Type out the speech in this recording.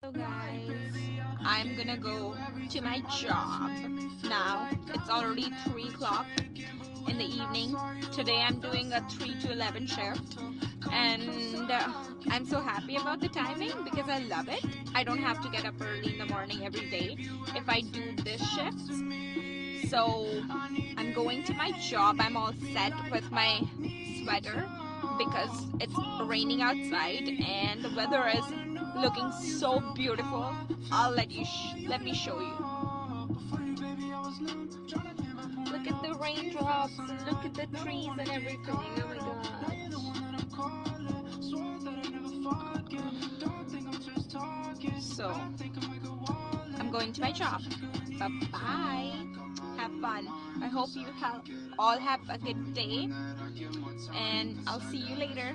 So guys, I'm gonna go to my job now. It's already 3 o'clock in the evening. Today I'm doing a 3 to 11 shift, and I'm so happy about the timing because I love it. I don't have to get up early in the morning every day if I do this shift. So I'm going to my job. I'm all set with my sweater because it's raining outside and the weather is looking so beautiful. Let me show you. Look at the raindrops, look at the trees and everything. Oh my god. So I'm going to my job. Bye bye. Have fun. I hope you all have a good day, and I'll see you later.